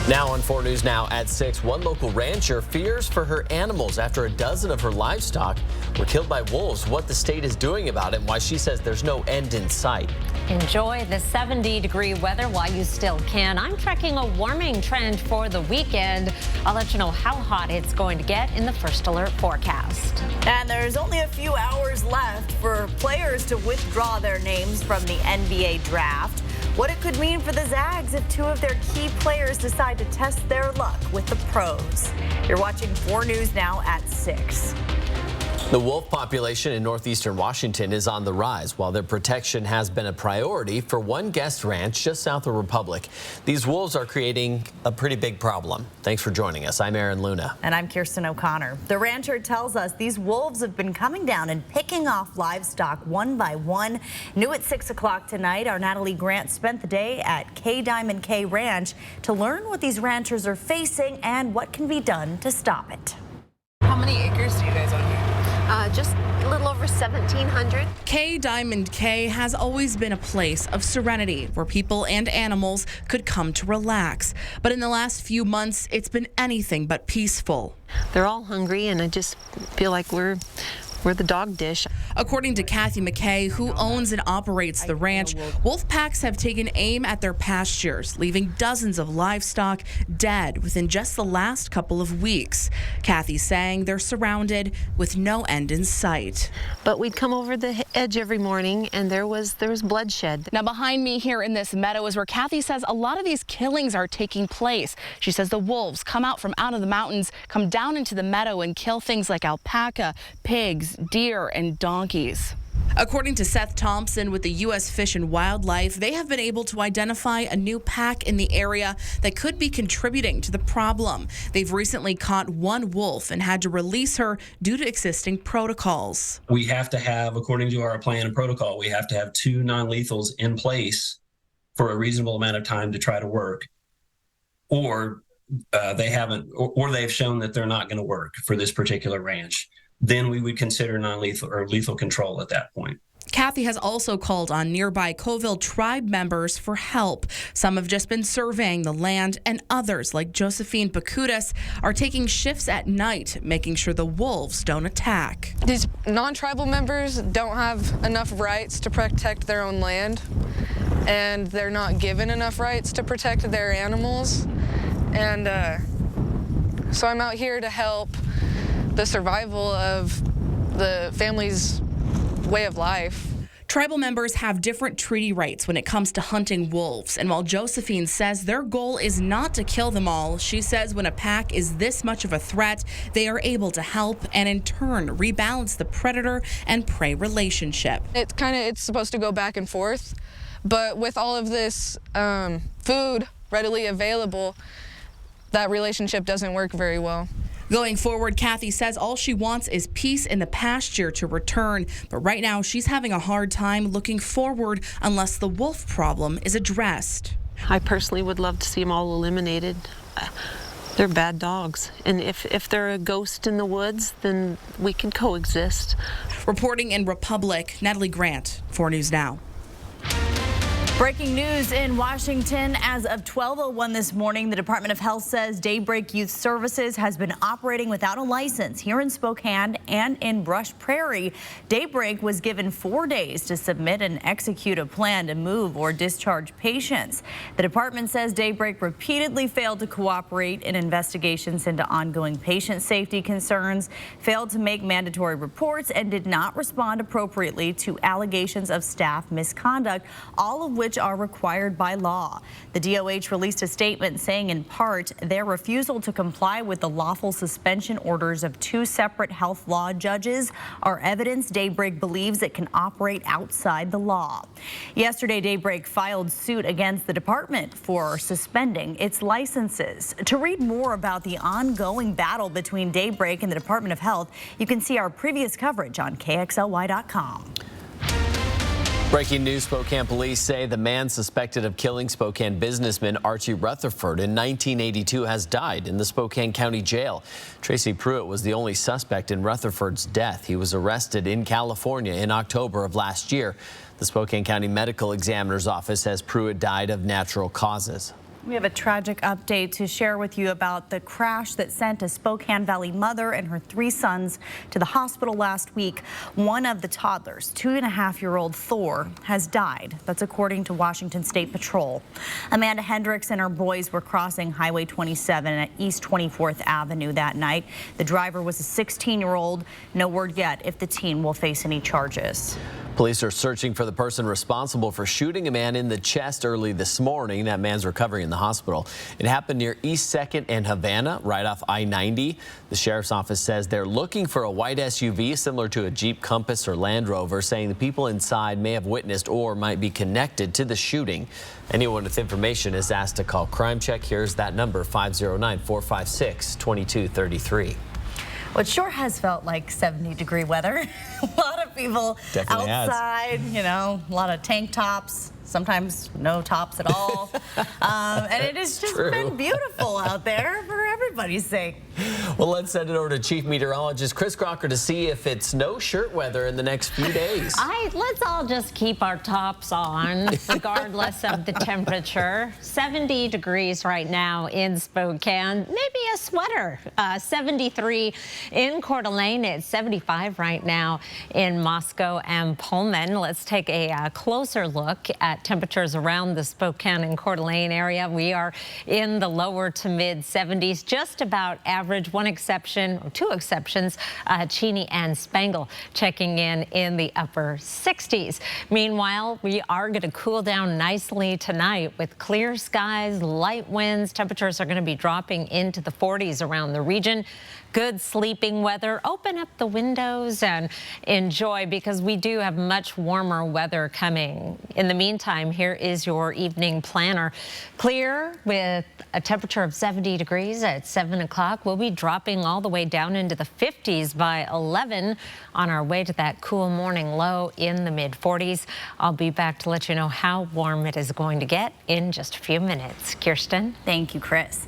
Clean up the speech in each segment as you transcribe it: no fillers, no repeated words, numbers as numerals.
Now on 4 News Now at 6, one local rancher fears for her animals after a dozen of her livestock were killed by wolves. What the state is doing about it and why she says there's no end in sight. Enjoy the 70-degree weather while you still can. I'm tracking a warming trend for the weekend. I'll let you know how hot it's going to get in the first alert forecast. And there's only a few hours left for players to withdraw their names from the NBA draft. What it could mean for the Zags if two of their key players decide to test their luck with the pros. You're watching 4 News Now at 6. The wolf population in northeastern Washington is on the rise, while their protection has been a priority for one guest ranch just south of Republic. These wolves are creating a pretty big problem. Thanks for joining us. I'm Aaron Luna. And I'm Kirsten O'Connor. The rancher tells us these wolves have been coming down and picking off livestock one by one. New at 6 o'clock tonight, our Natalie Grant spent the day at K Diamond K Ranch to learn what these ranchers are facing and what can be done to stop it. How many acres do you guys own here? Just a little over 1,700. K Diamond K has always been a place of serenity where people and animals could come to relax. But in the last few months, it's been anything but peaceful. They're all hungry, and I just feel like we're the dog dish. According to Kathy McKay, who owns and operates the ranch, wolf packs have taken aim at their pastures, leaving dozens of livestock dead within just the last couple of weeks. Kathy saying they're surrounded with no end in sight. But we'd come over the edge every morning, and there was bloodshed. Now behind me here in this meadow is where Kathy says a lot of these killings are taking place. She says the wolves come out from out of the mountains, come down into the meadow and kill things like alpaca, pigs, deer, and donkeys. According to Seth Thompson with the U.S. Fish and Wildlife, they have been able to identify a new pack in the area that could be contributing to the problem. They've recently caught one wolf and had to release her due to existing protocols. We have to have, according to our plan and protocol, we have to have 2 non-lethals in place for a reasonable amount of time to try to work, or they haven't, or they've shown that they're not going to work for this particular ranch. Then we would consider non-lethal or lethal control at that point. Kathy has also called on nearby Coville tribe members for help. Some have just been surveying the land, and others, like Josephine Bakudas, are taking shifts at night, making sure the wolves don't attack. These non-tribal members don't have enough rights to protect their own land, and they're not given enough rights to protect their animals. And so I'm out here to help the survival of the family's way of life. Tribal members have different treaty rights when it comes to hunting wolves, and while Josephine says their goal is not to kill them all, she says when a pack is this much of a threat, they are able to help and in turn rebalance the predator and prey relationship. It's supposed to go back and forth, but with all of this food readily available, that relationship doesn't work very well. Going forward, Kathy says all she wants is peace in the pasture to return. But right now, she's having a hard time looking forward unless the wolf problem is addressed. I personally would love to see them all eliminated. They're bad dogs. And if they're a ghost in the woods, then we can coexist. Reporting in Republic, Natalie Grant, 4 News Now. Breaking news in Washington. As of 12:01 this morning, the Department of Health says Daybreak Youth Services has been operating without a license here in Spokane and in Brush Prairie. Daybreak was given 4 days to submit and execute a plan to move or discharge patients. The department says Daybreak repeatedly failed to cooperate in investigations into ongoing patient safety concerns, failed to make mandatory reports, and did not respond appropriately to allegations of staff misconduct, all of which are required by law. The DOH released a statement saying in part their refusal to comply with the lawful suspension orders of 2 separate health law judges are evidence Daybreak believes it can operate outside the law. Yesterday, Daybreak filed suit against the department for suspending its licenses. To read more about the ongoing battle between Daybreak and the Department of Health, you can see our previous coverage on KXLY.com. Breaking news, Spokane police say the man suspected of killing Spokane businessman Archie Rutherford in 1982 has died in the Spokane County Jail. Tracy Pruitt was the only suspect in Rutherford's death. He was arrested in California in October of last year. The Spokane County Medical Examiner's Office says Pruitt died of natural causes. We have a tragic update to share with you about the crash that sent a Spokane Valley mother and her 3 sons to the hospital last week. One of the toddlers, 2.5-year-old Thor, has died. That's according to Washington State Patrol. Amanda Hendricks and her boys were crossing Highway 27 at East 24th Avenue that night. The driver was a 16-year-old. No word yet if the teen will face any charges. Police are searching for the person responsible for shooting a man in the chest early this morning. That man's recovering in the hospital. It happened near East 2nd and Havana, right off I-90. The sheriff's office says they're looking for a white SUV similar to a Jeep Compass or Land Rover, saying the people inside may have witnessed or might be connected to the shooting. Anyone with information is asked to call Crime Check. Here's that number, 509-456-2233. Well, it sure has felt like 70-degree weather. A lot of people Definitely outside, you know, a lot of tank tops, sometimes no tops at all. And it has just been beautiful out there for everybody's sake. Well, let's send it over to Chief Meteorologist Chris Crocker to see if it's no shirt weather in the next few days. Let's all just keep our tops on, regardless of the temperature. 70 degrees right now in Spokane. Maybe a sweater. 73 in Coeur d'Alene. It's 75 right now in Moscow and Pullman. Let's take a closer look at temperatures around the Spokane and Coeur d'Alene area. We are in the lower to mid 70s, just about average. One exception, or 2 exceptions, Cheney and Spangle checking in the upper 60s. Meanwhile, we are going to cool down nicely tonight with clear skies, light winds. Temperatures are going to be dropping into the 40s around the region. Good sleeping weather. Open up the windows and enjoy, because we do have much warmer weather coming. In the meantime, here is your evening planner. Clear with a temperature of 70 degrees at 7 o'clock. We'll be dropping all the way down into the 50s by 11 on our way to that cool morning low in the mid 40s. I'll be back to let you know how warm it is going to get in just a few minutes. Kirsten. Thank you, Chris.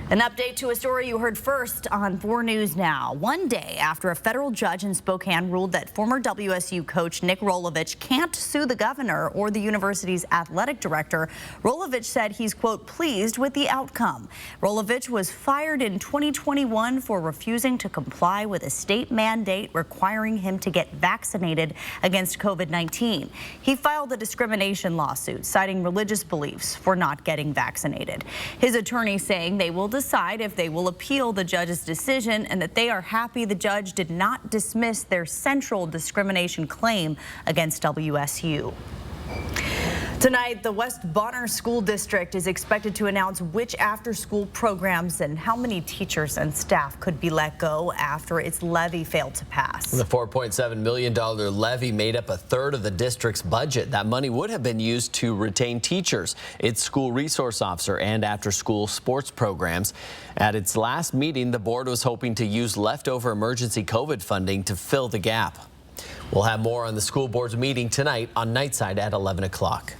An update to a story you heard first on 4 News Now. One day after a federal judge in Spokane ruled that former WSU coach Nick Rolovich can't sue the governor or the university's athletic director, Rolovich said he's, quote, pleased with the outcome. Rolovich was fired in 2021 for refusing to comply with a state mandate requiring him to get vaccinated against COVID-19. He filed a discrimination lawsuit citing religious beliefs for not getting vaccinated. His attorney saying they will decide if they will appeal the judge's decision and that they are happy the judge did not dismiss their central discrimination claim against WSU. Tonight, the West Bonner School District is expected to announce which after-school programs and how many teachers and staff could be let go after its levy failed to pass. The $4.7 million levy made up a third of the district's budget. That money would have been used to retain teachers, its school resource officer, and after-school sports programs. At its last meeting, the board was hoping to use leftover emergency COVID funding to fill the gap. We'll have more on the school board's meeting tonight on Nightside at 11 o'clock.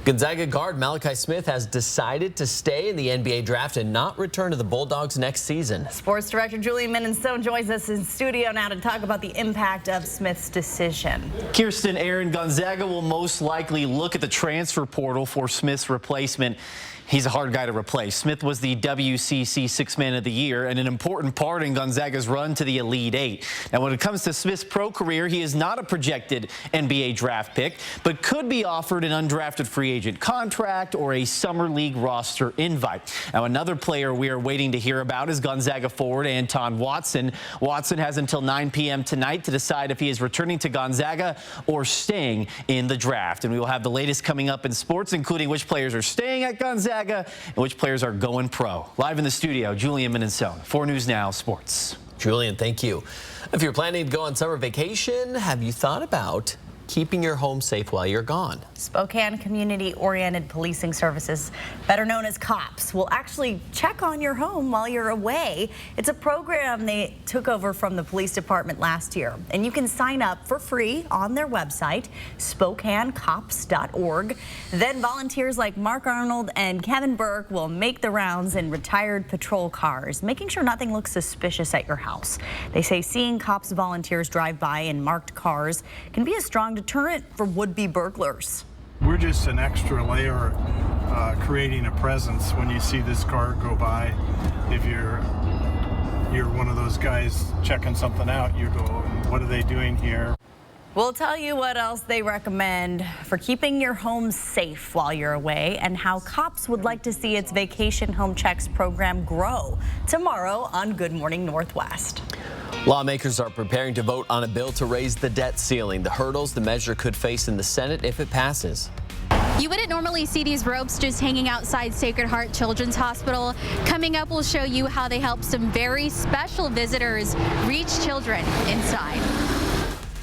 Gonzaga guard Malachi Smith has decided to stay in the NBA draft and not return to the Bulldogs next season. Sports director Julian Minnesone joins us in studio now to talk about the impact of Smith's decision. Kirsten, Aaron, Gonzaga will most likely look at the transfer portal for Smith's replacement. He's a hard guy to replace. Smith was the WCC Sixth Man of the Year and an important part in Gonzaga's run to the Elite Eight. Now, when it comes to Smith's pro career, he is not a projected NBA draft pick, but could be offered an undrafted free agent contract or a summer league roster invite. Now, another player we are waiting to hear about is Gonzaga forward Anton Watson. Watson has until 9 p.m. tonight to decide if he is returning to Gonzaga or staying in the draft. And we will have the latest coming up in sports, including which players are staying at Gonzaga and which players are going pro. Live in the studio, Julian Minnesone, 4 News Now Sports. Julian, thank you. If you're planning to go on summer vacation, have you thought about keeping your home safe while you're gone? Spokane Community-Oriented Policing Services, better known as COPS, will actually check on your home while you're away. It's a program they took over from the police department last year, and you can sign up for free on their website, SpokaneCops.org. Then volunteers like Mark Arnold and Kevin Burke will make the rounds in retired patrol cars, making sure nothing looks suspicious at your house. They say seeing COPS volunteers drive by in marked cars can be a strong deterrent for would-be burglars. We're just an extra layer creating a presence when you see this car go by. If you're one of those guys checking something out, you go, what are they doing here? We'll tell you what else they recommend for keeping your home safe while you're away and how cops would like to see its Vacation Home Checks program grow tomorrow on Good Morning Northwest. Lawmakers are preparing to vote on a bill to raise the debt ceiling. The hurdles the measure could face in the Senate if it passes. You wouldn't normally see these ropes just hanging outside Sacred Heart Children's Hospital. Coming up, we'll show you how they help some very special visitors reach children inside.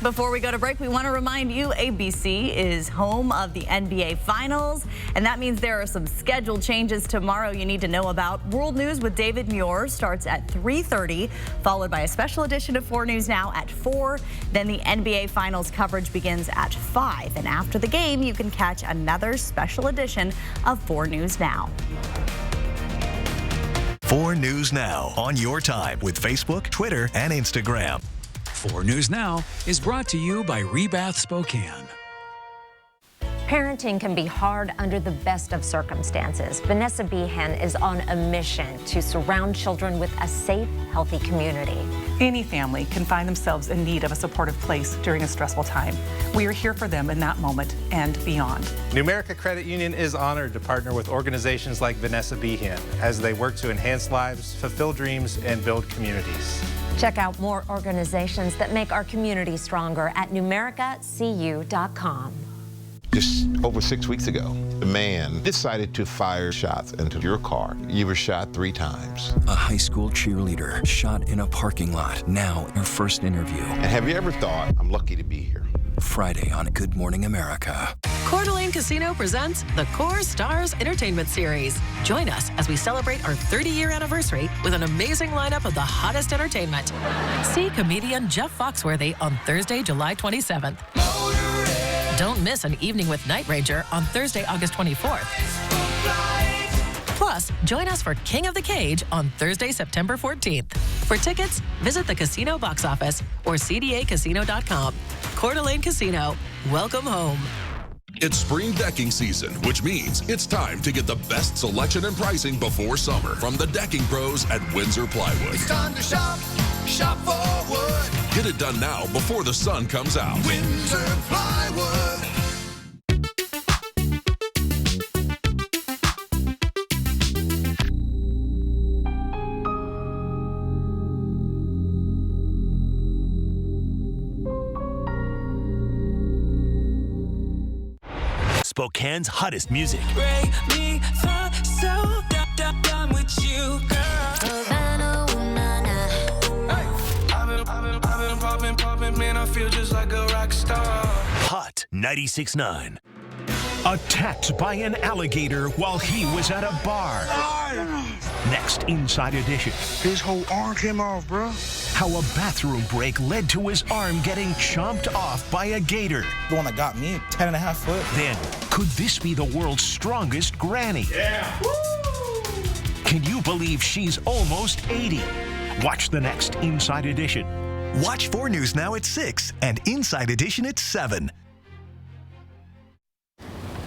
Before we go to break, we want to remind you ABC is home of the NBA Finals, and that means there are some schedule changes tomorrow you need to know about. World News with David Muir starts at 3:30, followed by a special edition of 4 News Now at 4. Then the NBA Finals coverage begins at 5, and after the game, you can catch another special edition of 4 News Now. 4 News Now on your time with Facebook, Twitter, and Instagram. 4 News Now is brought to you by Rebath Spokane. Parenting can be hard under the best of circumstances. Vanessa Behan is on a mission to surround children with a safe, healthy community. Any family can find themselves in need of a supportive place during a stressful time. We are here for them in that moment and beyond. Numerica Credit Union is honored to partner with organizations like Vanessa Behan as they work to enhance lives, fulfill dreams, and build communities. Check out more organizations that make our community stronger at numericacu.com. Just over 6 weeks ago, the man decided to fire shots into your car. You were shot 3 times. A high school cheerleader shot in a parking lot. Now her first interview. And have you ever thought, I'm lucky to be here? Friday on Good Morning America. Coeur d'Alene Casino presents the Core Stars Entertainment Series. Join us as we celebrate our 30-year anniversary with an amazing lineup of the hottest entertainment. See comedian Jeff Foxworthy on Thursday, July 27th. Don't miss an evening with Night Ranger on Thursday, August 24th. Plus, join us for King of the Cage on Thursday, September 14th. For tickets, visit the casino box office or cdacasino.com. Coeur d'Alene Casino, welcome home. It's spring decking season, which means it's time to get the best selection and pricing before summer from the decking pros at Windsor Plywood. It's time to shop for wood. Get it done now before the sun comes out. Windsor Plywood. Spokane's hottest music. Break me so done with you, girl. I've been popping, man, I feel just like a rock star. Hot 96.9. Attacked by an alligator while he was at a bar. Next Inside Edition. His whole arm came off, bro. How a bathroom break led to his arm getting chomped off by a gator. The one that got me, 10.5 foot. Then, could this be the world's strongest granny? Yeah. Woo! Can you believe she's almost 80? Watch the next Inside Edition. Watch 4 News Now at 6 and Inside Edition at 7.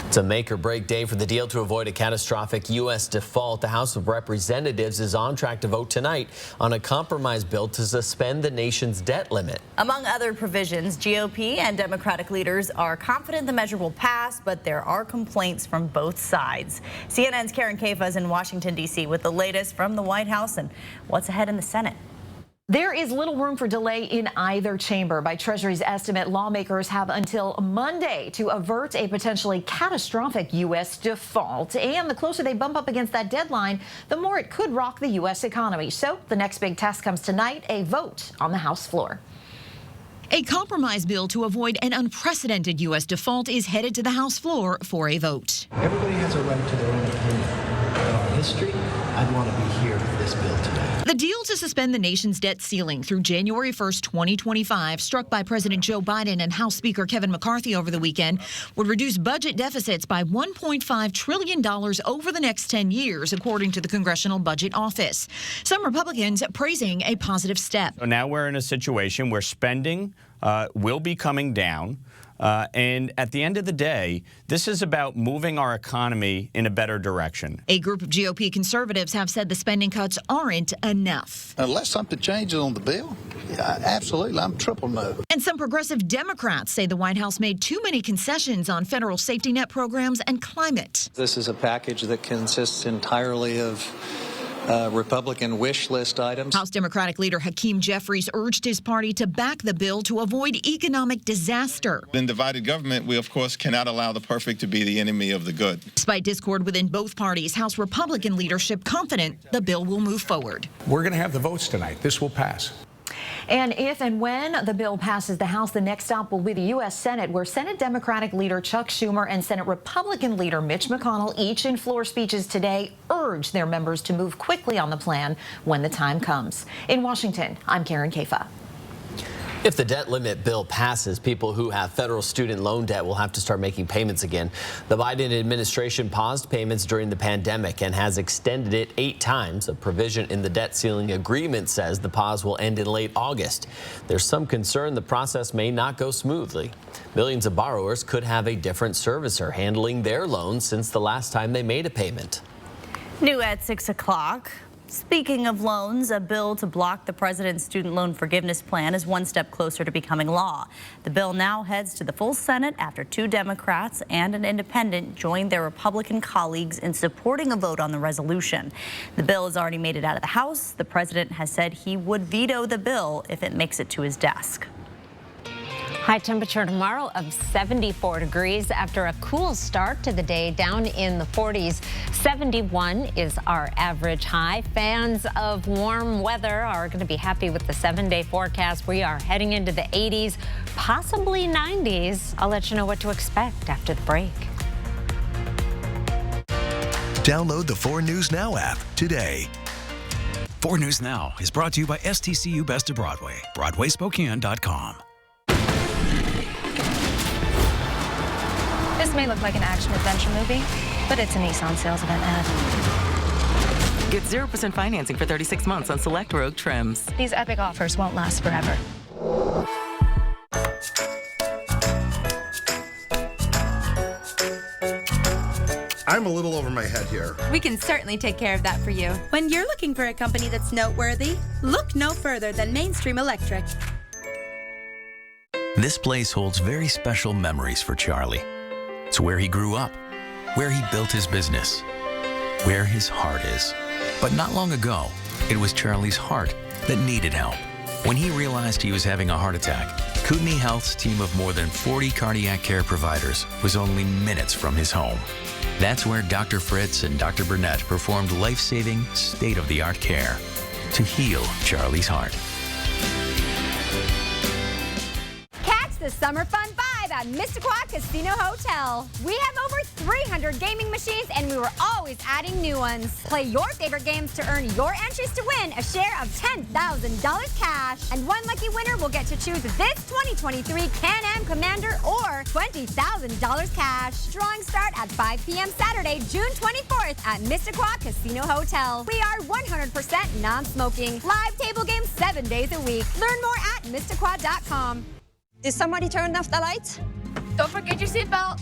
It's a make-or-break day for the deal to avoid a catastrophic U.S. default. The House of Representatives is on track to vote tonight on a compromise bill to suspend the nation's debt limit. Among other provisions, GOP and Democratic leaders are confident the measure will pass, but there are complaints from both sides. CNN's Karen Caifa is in Washington, D.C. with the latest from the White House and what's ahead in the Senate. There is little room for delay in either chamber. By Treasury's estimate, lawmakers have until Monday to avert a potentially catastrophic U.S. default. And the closer they bump up against that deadline, the more it could rock the U.S. economy. So the next big test comes tonight, a vote on the House floor. A compromise bill to avoid an unprecedented U.S. default is headed to the House floor for a vote. Everybody has a right to their own opinion. But on history, I'd want to be here for this bill today. The deal to suspend the nation's debt ceiling through January 1st, 2025, struck by President Joe Biden and House Speaker Kevin McCarthy over the weekend, would reduce budget deficits by $1.5 trillion over the next 10 years, according to the Congressional Budget Office. Some Republicans praising a positive step. So now we're in a situation where spending will be coming down. And at the end of the day, this is about moving our economy in a better direction. A group of GOP conservatives have said the spending cuts aren't enough. Unless something changes on the bill, yeah, absolutely, I'm triple no. And some progressive Democrats say the White House made too many concessions on federal safety net programs and climate. This is a package that consists entirely of Republican wish list items. House Democratic leader Hakeem Jeffries urged his party to back the bill to avoid economic disaster. In divided government, we of course cannot allow the perfect to be the enemy of the good. Despite discord within both parties, House Republican leadership confident the bill will move forward. We're going to have the votes tonight. This will pass. And if and when the bill passes the House, the next stop will be the U.S. Senate, where Senate Democratic leader Chuck Schumer and Senate Republican leader Mitch McConnell, each in floor speeches today, urge their members to move quickly on the plan when the time comes. In Washington, I'm Karen Kafa. If the debt limit bill passes, people who have federal student loan debt will have to start making payments again. The Biden administration paused payments during the pandemic and has extended it 8 times. A provision in the debt ceiling agreement says the pause will end in late August. There's some concern the process may not go smoothly. Millions of borrowers could have a different servicer handling their loans since the last time they made a payment. New at 6 o'clock. Speaking of loans, a bill to block the president's student loan forgiveness plan is one step closer to becoming law. The bill now heads to the full Senate after 2 Democrats and an independent joined their Republican colleagues in supporting a vote on the resolution. The bill has already made it out of the House. The president has said he would veto the bill if it makes it to his desk. High temperature tomorrow of 74 degrees after a cool start to the day, down in the 40s. 71 is our average high. Fans of warm weather are going to be happy with the 7-day forecast. We are heading into the 80s, possibly 90s. I'll let you know what to expect after the break. Download the 4 News Now app today. 4 News Now is brought to you by STCU Best of Broadway, BroadwaySpokane.com. This may look like an action-adventure movie, but it's a Nissan sales event ad. Get 0% financing for 36 months on select Rogue trims. These epic offers won't last forever. I'm a little over my head here. We can certainly take care of that for you. When you're looking for a company that's noteworthy, look no further than Mainstream Electric. This place holds very special memories for Charlie. It's where he grew up, where he built his business, where his heart is. But not long ago, it was Charlie's heart that needed help. When he realized he was having a heart attack, Kootenai Health's team of more than 40 cardiac care providers was only minutes from his home. That's where Dr. Fritz and Dr. Burnett performed life-saving, state-of-the-art care to heal Charlie's heart. Catch the summer fun vibe at Missisquoi Casino Hotel. We have over 300 gaming machines and we were always adding new ones. Play your favorite games to earn your entries to win a share of $10,000 cash. And one lucky winner will get to choose this 2023 Can-Am Commander or $20,000 cash. Drawings start at 5 p.m. Saturday, June 24th at Missisquoi Casino Hotel. We are 100% non-smoking. Live table games 7 days a week. Learn more at Missisquoi.com. Did somebody turn off the lights? Don't forget your seatbelt.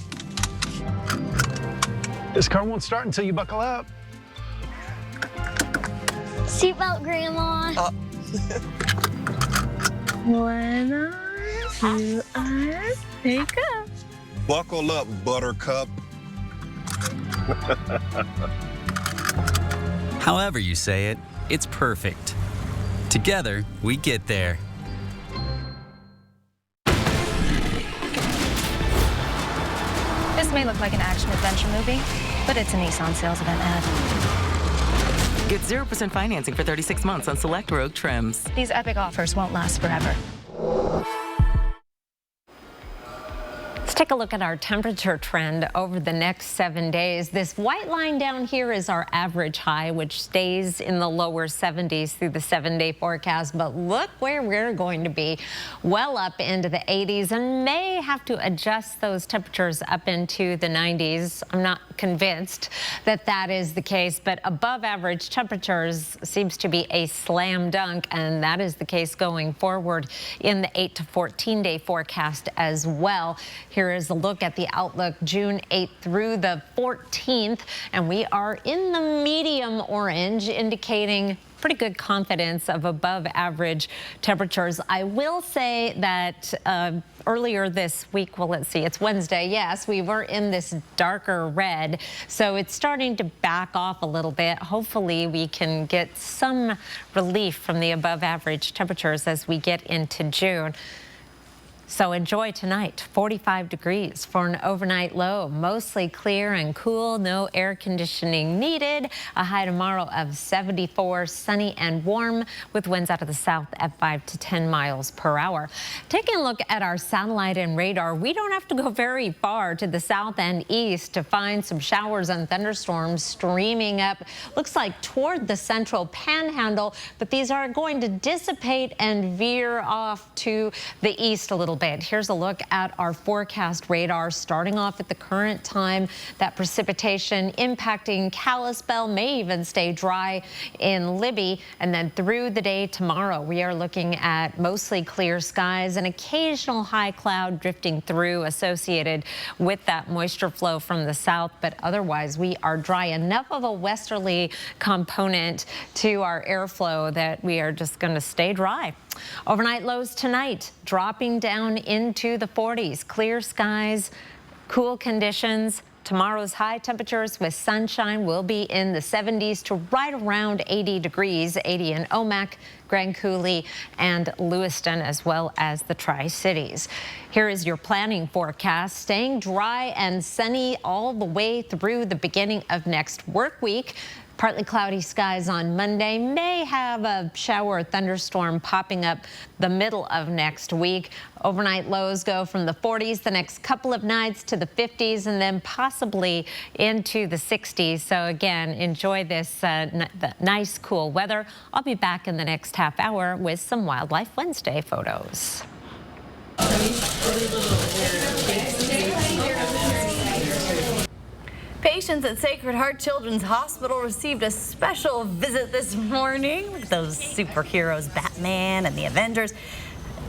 This car won't start until you buckle up. Seatbelt, Grandma. 1 on, 2 on, pick up. Buckle up, Buttercup. However you say it, it's perfect. Together, we get there. This may look like an action-adventure movie, but it's a Nissan sales event ad. Get 0% financing for 36 months on select Rogue trims. These epic offers won't last forever. Let's take a look at our temperature trend over the next 7 days. This white line down here is our average high, which stays in the lower 70s through the 7-day forecast. But look where we're going to be, well up into the 80s, and may have to adjust those temperatures up into the 90s. I'm not convinced that that is the case, but above average temperatures seems to be a slam dunk, and that is the case going forward in the 8 to 14 day forecast as well. Here is a look at the outlook June 8th through the 14th, and we are in the medium orange, indicating pretty good confidence of above average temperatures. I will say that earlier this week, well, let's see, it's Wednesday. Yes, we were in this darker red, so it's starting to back off a little bit. Hopefully we can get some relief from the above average temperatures as we get into June. So enjoy tonight. 45 degrees for an overnight low. Mostly clear and cool. No air conditioning needed. A high tomorrow of 74. Sunny and warm with winds out of the south at 5 to 10 miles per hour. Taking a look at our satellite and radar, we don't have to go very far to the south and east to find some showers and thunderstorms streaming up. Looks like toward the central panhandle, but these are going to dissipate and veer off to the east a little bit. Here's a look at our forecast radar starting off at the current time. That precipitation impacting Kalispell may even stay dry in Libby, and then through the day tomorrow we are looking at mostly clear skies, an occasional high cloud drifting through associated with that moisture flow from the south, but otherwise we are dry. Enough of a westerly component to our airflow that we are just going to stay dry. Overnight lows tonight dropping down into the 40s. Clear skies, cool conditions. Tomorrow's high temperatures with sunshine will be in the 70s to right around 80 degrees, 80 in Omak, Grand Coulee, and Lewiston, as well as the Tri-Cities. Here is your planning forecast. Staying dry and sunny all the way through the beginning of next work week. Partly cloudy skies on Monday. May have a shower or thunderstorm popping up the middle of next week. Overnight lows go from the 40s the next couple of nights to the 50s and then possibly into the 60s. So again, enjoy this nice cool weather. I'll be back in the next half hour with some Wildlife Wednesday photos. Patients at Sacred Heart Children's Hospital received a special visit this morning. Look at those superheroes, Batman and the Avengers.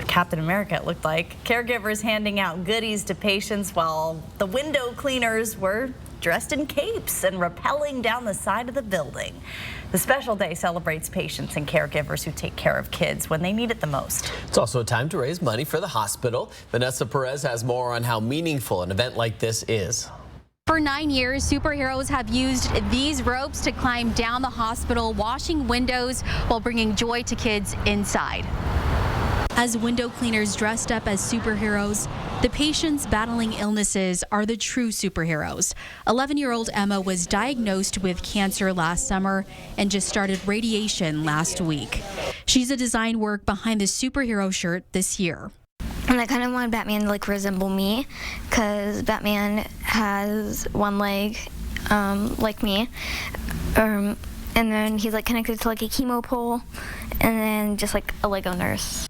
Captain America, it looked like. Caregivers handing out goodies to patients while the window cleaners were dressed in capes and rappelling down the side of the building. The special day celebrates patients and caregivers who take care of kids when they need it the most. It's also a time to raise money for the hospital. Vanessa Perez has more on how meaningful an event like this is. For 9 years, superheroes have used these ropes to climb down the hospital, washing windows while bringing joy to kids inside. As window cleaners dressed up as superheroes, the patients battling illnesses are the true superheroes. 11-year-old Emma was diagnosed with cancer last summer and just started radiation last week. She's a design work behind the superhero shirt this year. And I kind of wanted Batman to resemble me, because Batman has one leg like me, and then he's connected to a chemo pole, and then just a Lego nurse.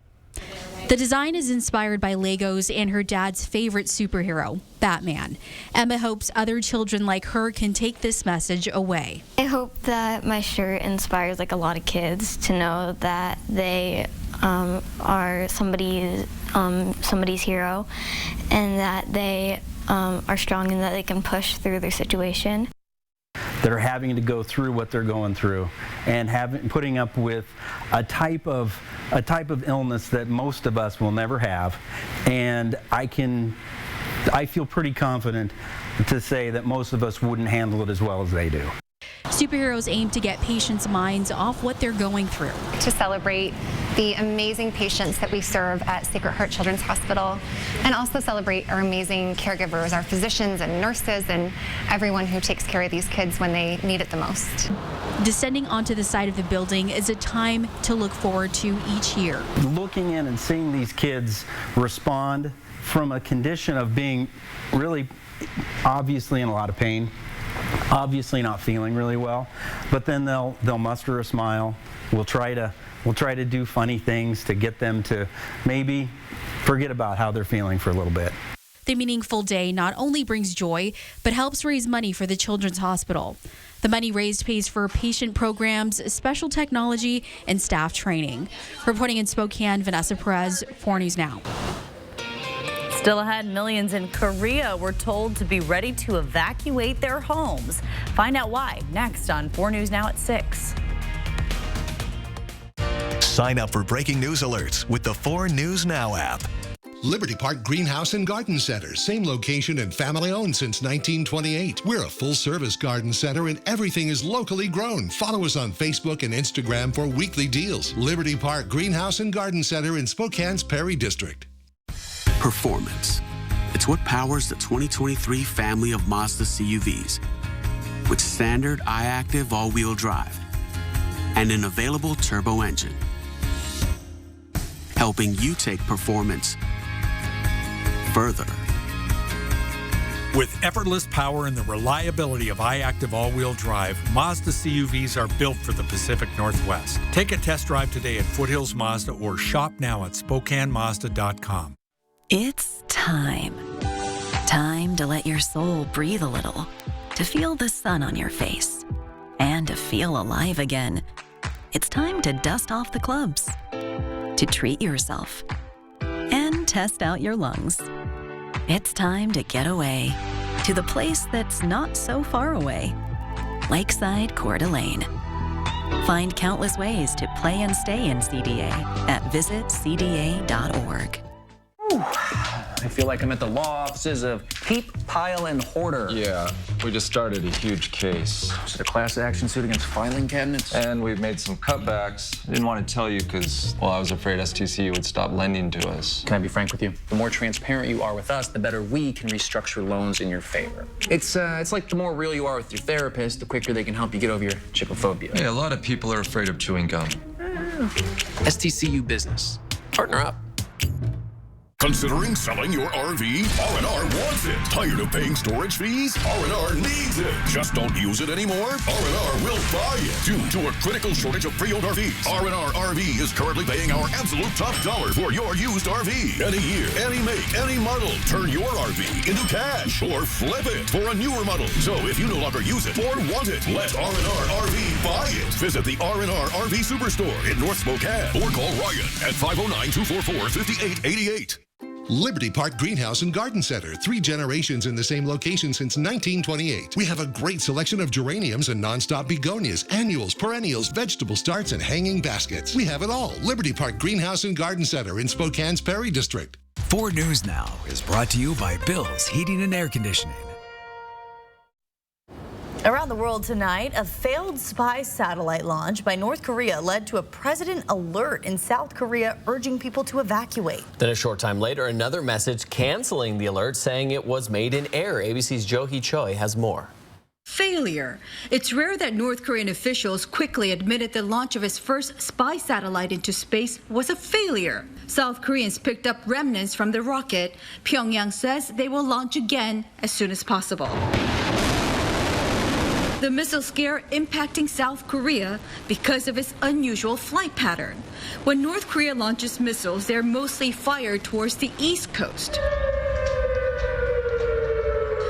The design is inspired by Legos and her dad's favorite superhero, Batman. Emma hopes other children like her can take this message away. I hope that my shirt inspires a lot of kids to know that they are somebody's hero, and that they are strong and that they can push through their situation. That are having to go through what they're going through and putting up with a type of illness that most of us will never have. And I feel pretty confident to say that most of us wouldn't handle it as well as they do. Superheroes aim to get patients' minds off what they're going through. To celebrate the amazing patients that we serve at Sacred Heart Children's Hospital, and also celebrate our amazing caregivers, our physicians and nurses, and everyone who takes care of these kids when they need it the most. Descending onto the side of the building is a time to look forward to each year. Looking in and seeing these kids respond from a condition of being really obviously in a lot of pain, obviously not feeling really well, but then they'll muster a smile. We'll try to do funny things to get them to maybe forget about how they're feeling for a little bit. The meaningful day not only brings joy, but helps raise money for the Children's Hospital. The money raised pays for patient programs, special technology, and staff training. Reporting in Spokane, Vanessa Perez, 4 News Now. Still ahead, millions in Korea were told to be ready to evacuate their homes. Find out why next on 4 News Now at 6. Sign up for breaking news alerts with the 4 News Now app. Liberty Park Greenhouse and Garden Center, same location and family owned since 1928. We're a full-service garden center and everything is locally grown. Follow us on Facebook and Instagram for weekly deals. Liberty Park Greenhouse and Garden Center in Spokane's Perry District. Performance. It's what powers the 2023 family of Mazda CUVs. With standard iActive all-wheel drive and an available turbo engine. Helping you take performance further. With effortless power and the reliability of iActive all-wheel drive, Mazda CUVs are built for the Pacific Northwest. Take a test drive today at Foothills Mazda or shop now at SpokaneMazda.com. It's time. Time to let your soul breathe a little, to feel the sun on your face, and to feel alive again. It's time to dust off the clubs, to treat yourself, and test out your lungs. It's time to get away to the place that's not so far away, Lakeside Coeur d'Alene. Find countless ways to play and stay in CDA at visitcda.org. I feel like I'm at the law offices of Peep, Pile, and Hoarder. Yeah, we just started a huge case. Is it a class action suit against filing cabinets? And we've made some cutbacks. I didn't want to tell you because, well, I was afraid STCU would stop lending to us. Can I be frank with you? The more transparent you are with us, the better we can restructure loans in your favor. It's like the more real you are with your therapist, the quicker they can help you get over your chipophobia. Hey, a lot of people are afraid of chewing gum. STCU Business. Partner up. Considering selling your RV? R&R wants it. Tired of paying storage fees? R&R needs it. Just don't use it anymore? R&R will buy it. Due to a critical shortage of pre-owned RVs, R&R RV is currently paying our absolute top dollar for your used RV. Any year, any make, any model. Turn your RV into cash or flip it for a newer model. So if you no longer use it or want it, let R&R RV buy it. Visit the R&R RV Superstore in North Spokane or call Ryan at 509-244-5888. Liberty Park Greenhouse and Garden Center, 3 generations in the same location since 1928. We have a great selection of geraniums and nonstop begonias, annuals, perennials, vegetable starts, and hanging baskets. We have it all. Liberty Park Greenhouse and Garden Center in Spokane's Perry District. 4 News Now is brought to you by Bill's Heating and Air Conditioning. Around the world tonight, a failed spy satellite launch by North Korea led to a president alert in South Korea urging people to evacuate. Then a short time later, another message canceling the alert, saying it was made in error. ABC's Jo Hee Choi has more. Failure. It's rare that North Korean officials quickly admitted the launch of its first spy satellite into space was a failure. South Koreans picked up remnants from the rocket. Pyongyang says they will launch again as soon as possible. The missile scare impacting South Korea because of its unusual flight pattern. When North Korea launches missiles, they're mostly fired towards the East Coast.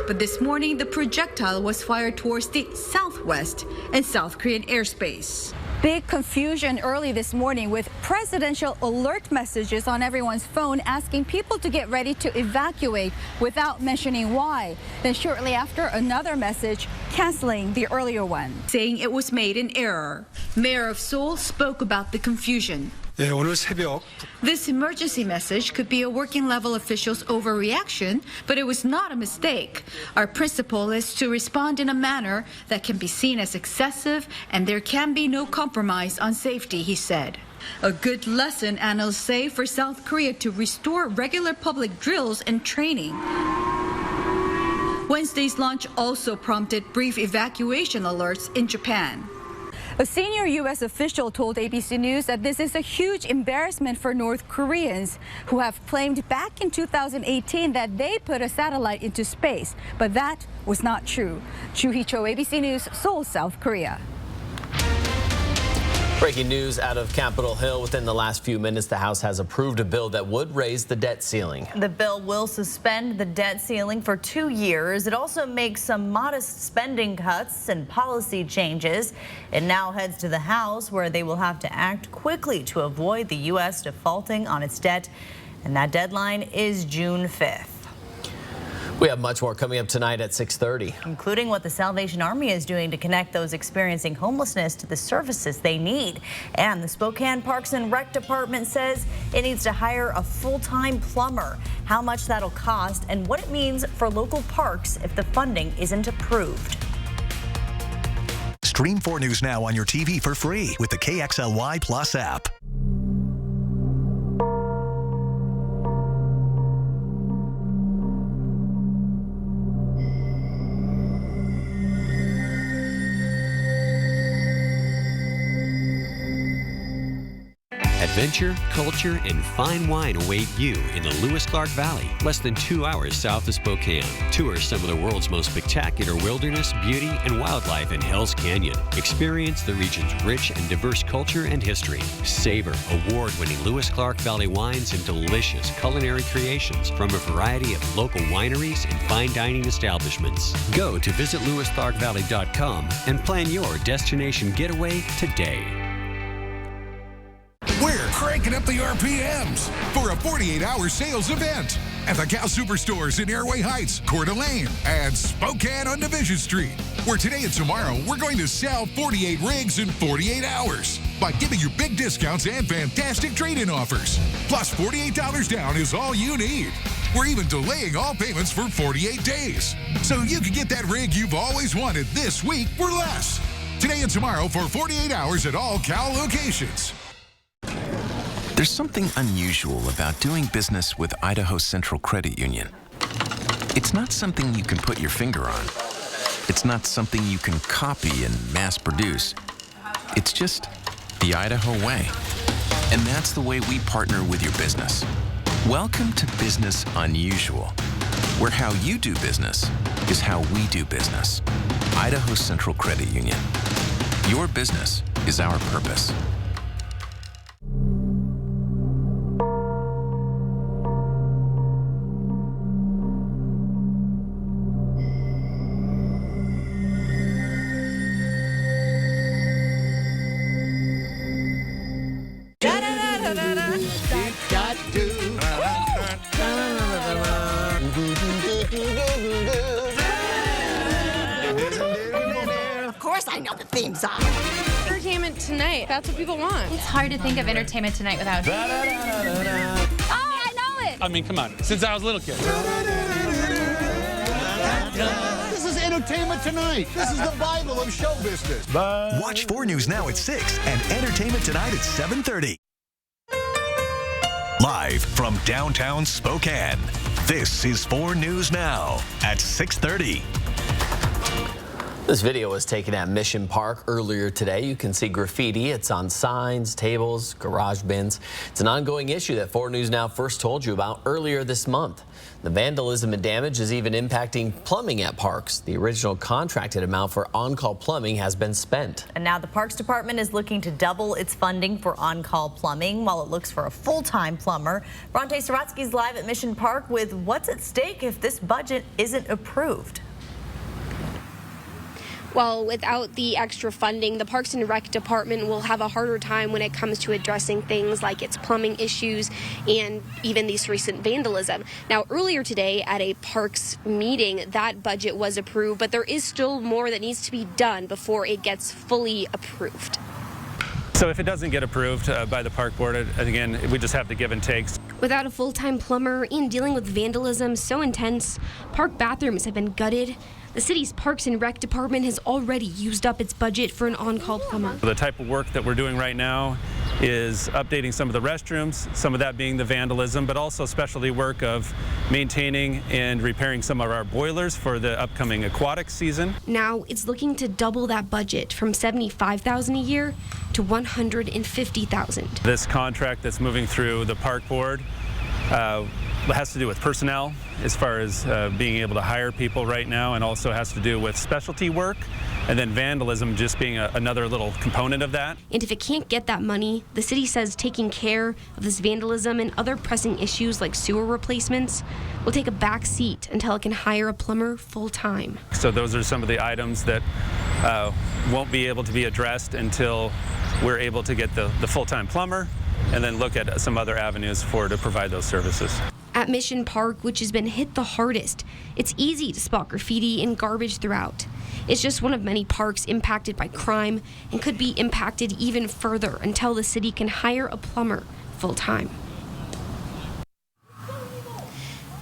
But this morning, the projectile was fired towards the southwest and South Korean airspace. Big confusion early this morning with presidential alert messages on everyone's phone asking people to get ready to evacuate without mentioning why. Then shortly after, another message canceling the earlier one, saying it was made in error. Mayor of Seoul spoke about the confusion. This emergency message could be a working level official's overreaction, but it was not a mistake. Our principle is to respond in a manner that can be seen as excessive, and there can be no compromise on safety, he said. A good lesson, analysts say, for South Korea to restore regular public drills and training. Wednesday's launch also prompted brief evacuation alerts in Japan. A senior U.S. official told ABC News that this is a huge embarrassment for North Koreans, who have claimed back in 2018 that they put a satellite into space. But that was not true. Jo Hee Choi, ABC News, Seoul, South Korea. Breaking news out of Capitol Hill. Within the last few minutes, the House has approved a bill that would raise the debt ceiling. The bill will suspend the debt ceiling for 2 years. It also makes some modest spending cuts and policy changes. It now heads to the House, where they will have to act quickly to avoid the U.S. defaulting on its debt. And that deadline is June 5th. We have much more coming up tonight at 6:30. Including what the Salvation Army is doing to connect those experiencing homelessness to the services they need. And the Spokane Parks and Rec Department says it needs to hire a full-time plumber. How much that'll cost and what it means for local parks if the funding isn't approved. Stream 4 News Now on your TV for free with the KXLY Plus app. Adventure, culture, and fine wine await you in the Lewis Clark Valley, less than 2 hours south of Spokane. Tour some of the world's most spectacular wilderness, beauty, and wildlife in Hell's Canyon. Experience the region's rich and diverse culture and history. Savor award-winning Lewis Clark Valley wines and delicious culinary creations from a variety of local wineries and fine dining establishments. Go to visitlewisclarkvalley.com and plan your destination getaway today. We're cranking up the RPMs for a 48-hour sales event at the Cal Superstores in Airway Heights, Coeur d'Alene, and Spokane on Division Street, where today and tomorrow we're going to sell 48 rigs in 48 hours by giving you big discounts and fantastic trade-in offers. Plus, $48 down is all you need. We're even delaying all payments for 48 days, so you can get that rig you've always wanted this week for less. Today and tomorrow for 48 hours at all Cal locations. There's something unusual about doing business with Idaho Central Credit Union. It's not something you can put your finger on. It's not something you can copy and mass produce. It's just the Idaho way. And that's the way we partner with your business. Welcome to Business Unusual, where how you do business is how we do business. Idaho Central Credit Union. Your business is our purpose. Of course I know the theme song. Entertainment Tonight, that's what people want. It's hard to think of Entertainment Tonight without Oh, I know it! I mean, come on, since I was a little kid. This is Entertainment Tonight. This is the Bible of show business. Watch 4 News Now at 6 and Entertainment Tonight at 7:30. Live from downtown Spokane, this is 4 News Now at 6:30. This video was taken at Mission Park earlier today. You can see graffiti. It's on signs, tables, garage bins. It's an ongoing issue that 4 News Now first told you about earlier this month. The vandalism and damage is even impacting plumbing at parks. The original contracted amount for on-call plumbing has been spent. And now the Parks Department is looking to double its funding for on-call plumbing while it looks for a full-time plumber. Bronte Saratsky's live at Mission Park with what's at stake if this budget isn't approved. Well, without the extra funding, the Parks and Rec Department will have a harder time when it comes to addressing things like its plumbing issues and even this recent vandalism. Now, earlier today at a Parks meeting, that budget was approved, but there is still more that needs to be done before it gets fully approved. So if it doesn't get approved by the park board, again, we just have to give and take. Without a full-time plumber and dealing with vandalism so intense, park bathrooms have been gutted. The city's Parks and Rec Department has already used up its budget for an on-call plumber. The type of work that we're doing right now is updating some of the restrooms, some of that being the vandalism, but also specialty work of maintaining and repairing some of our boilers for the upcoming aquatic season. Now it's looking to double that budget from $75,000 a year to $150,000. This contract that's moving through the park board has to do with personnel as far as being able to hire people right now, and also has to do with specialty work and then vandalism just being another little component of that. And if it can't get that money, the city says taking care of this vandalism and other pressing issues like sewer replacements will take a back seat until it can hire a plumber full-time. So those are some of the items that won't be able to be addressed until we're able to get the full-time plumber and then look at some other avenues to provide those services. At Mission Park, which has been hit the hardest, it's easy to spot graffiti and garbage throughout. It's just one of many parks impacted by crime and could be impacted even further until the city can hire a plumber full-time.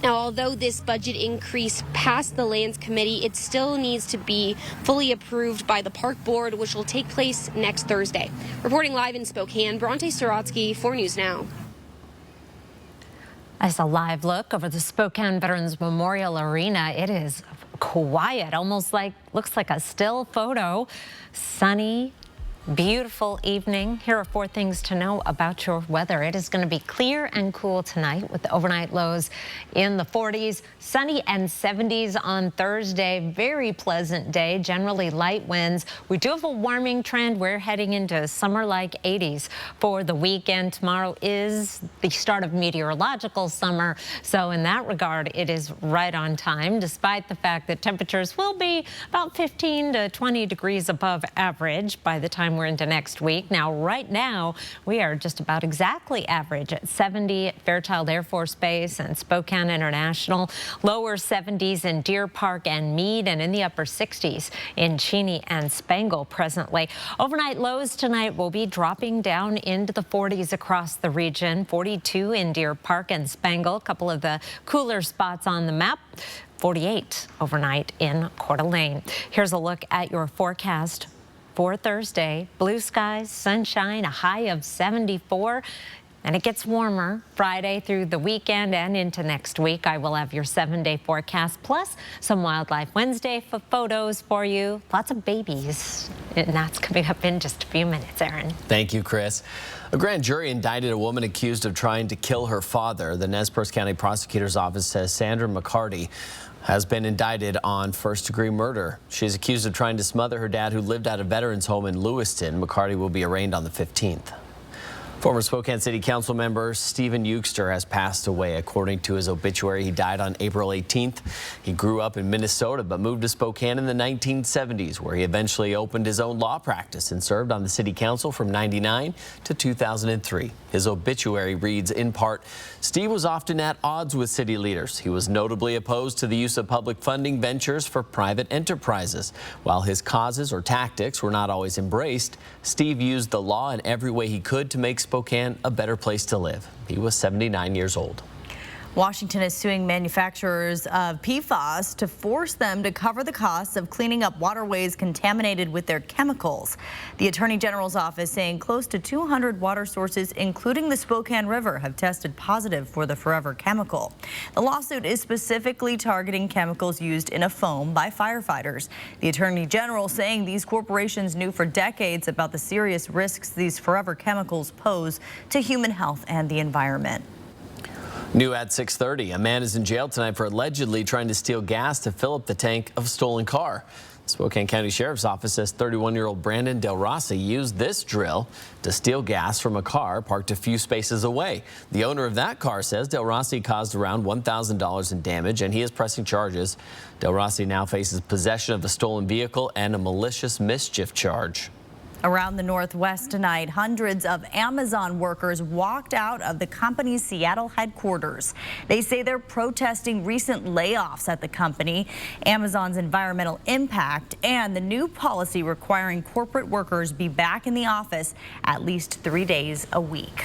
Now, although this budget increase passed the Lands Committee, it still needs to be fully approved by the Park Board, which will take place next Thursday. Reporting live in Spokane, Bronte Sorotsky, 4 News Now. As a live look over the Spokane Veterans Memorial Arena, it is quiet, almost looks like a still photo. Sunny, beautiful evening. Here are 4 things to know about your weather. It is going to be clear and cool tonight with the overnight lows in the 40s, sunny and 70s on Thursday. Very pleasant day, generally light winds. We do have a warming trend. We're heading into summer-like 80s for the weekend. Tomorrow is the start of meteorological summer, so in that regard, it is right on time, despite the fact that temperatures will be about 15 to 20 degrees above average by the time we're into next week. Now, right now, we are just about exactly average at 70 at Fairchild Air Force Base and Spokane International, lower 70s in Deer Park and Meade, and in the upper 60s in Cheney and Spangle presently. Overnight lows tonight will be dropping down into the 40s across the region, 42 in Deer Park and Spangle, a couple of the cooler spots on the map. 48 overnight in Coeur d'Alene. Here's a look at your forecast for Thursday. Blue skies, sunshine, a high of 74. And it gets warmer Friday through the weekend and into next week. I will have your 7-day forecast, plus some Wildlife Wednesday photos for you. Lots of babies. And that's coming up in just a few minutes, Aaron. Thank you, Chris. A grand jury indicted a woman accused of trying to kill her father. The Nez Perce County Prosecutor's Office says Sandra McCarty has been indicted on first-degree murder. She is accused of trying to smother her dad, who lived at a veterans home in Lewiston. McCarty will be arraigned on the 15th. Former Spokane City Council member Stephen Euchster has passed away. According to his obituary, he died on April 18th. He grew up in Minnesota but moved to Spokane in the 1970s, where he eventually opened his own law practice and served on the city council from 99 to 2003. His obituary reads, in part, Steve was often at odds with city leaders. He was notably opposed to the use of public funding ventures for private enterprises. While his causes or tactics were not always embraced, Steve used the law in every way he could to make Spokane a better place to live. He was 79 years old. Washington is suing manufacturers of PFAS to force them to cover the costs of cleaning up waterways contaminated with their chemicals. The Attorney General's office saying close to 200 water sources, including the Spokane River, have tested positive for the forever chemical. The lawsuit is specifically targeting chemicals used in a foam by firefighters. The Attorney General saying these corporations knew for decades about the serious risks these forever chemicals pose to human health and the environment. New at 6:30, a man is in jail tonight for allegedly trying to steal gas to fill up the tank of a stolen car. The Spokane County Sheriff's Office says 31-year-old Brandon Del Rossi used this drill to steal gas from a car parked a few spaces away. The owner of that car says Del Rossi caused around $1,000 in damage, and he is pressing charges. Del Rossi now faces possession of a stolen vehicle and a malicious mischief charge. Around the Northwest tonight, hundreds of Amazon workers walked out of the company's Seattle headquarters. They say they're protesting recent layoffs at the company, Amazon's environmental impact, and the new policy requiring corporate workers be back in the office at least 3 days a week.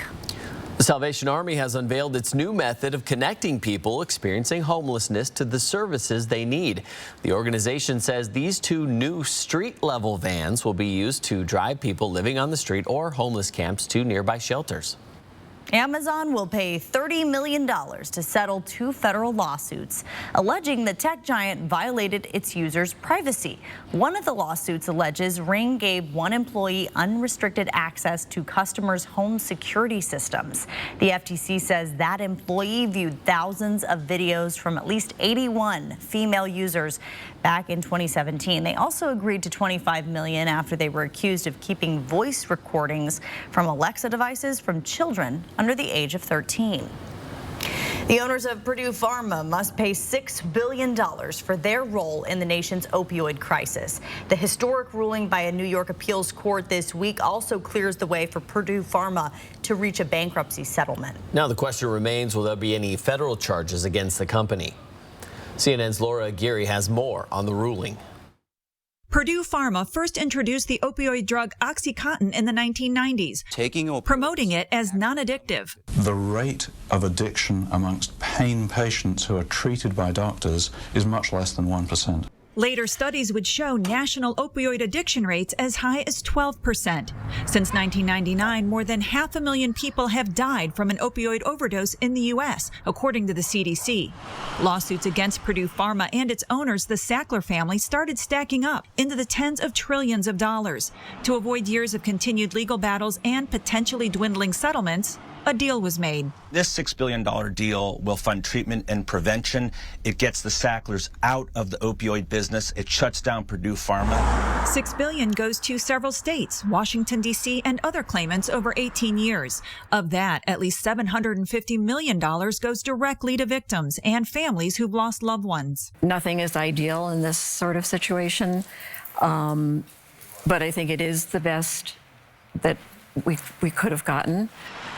The Salvation Army has unveiled its new method of connecting people experiencing homelessness to the services they need. The organization says these 2 new street-level vans will be used to drive people living on the street or homeless camps to nearby shelters. Amazon will pay $30 million to settle 2 federal lawsuits alleging the tech giant violated its users' privacy. One of the lawsuits alleges Ring gave one employee unrestricted access to customers' home security systems. The FTC says that employee viewed thousands of videos from at least 81 female users back in 2017. They also agreed to $25 million after they were accused of keeping voice recordings from Alexa devices from children under the age of 13. The owners of Purdue Pharma must pay $6 billion for their role in the nation's opioid crisis. The historic ruling by a New York appeals court this week also clears the way for Purdue Pharma to reach a bankruptcy settlement. Now the question remains, will there be any federal charges against the company? CNN's Laura Aguirre has more on the ruling. Purdue Pharma first introduced the opioid drug OxyContin in the 1990s, promoting it as non-addictive. The rate of addiction amongst pain patients who are treated by doctors is much less than 1%. Later studies would show national opioid addiction rates as high as 12%. Since 1999, more than 500,000 people have died from an opioid overdose in the U.S., according to the CDC. Lawsuits against Purdue Pharma and its owners, the Sackler family, started stacking up into the tens of trillions of dollars. To avoid years of continued legal battles and potentially dwindling settlements, a deal was made. This $6 billion deal will fund treatment and prevention. It gets the Sacklers out of the opioid business. It shuts down Purdue Pharma. $6 billion goes to several states, Washington, D.C., and other claimants over 18 years. Of that, at least $750 million goes directly to victims and families who've lost loved ones. Nothing is ideal in this sort of situation, but I think it is the best that we could have gotten.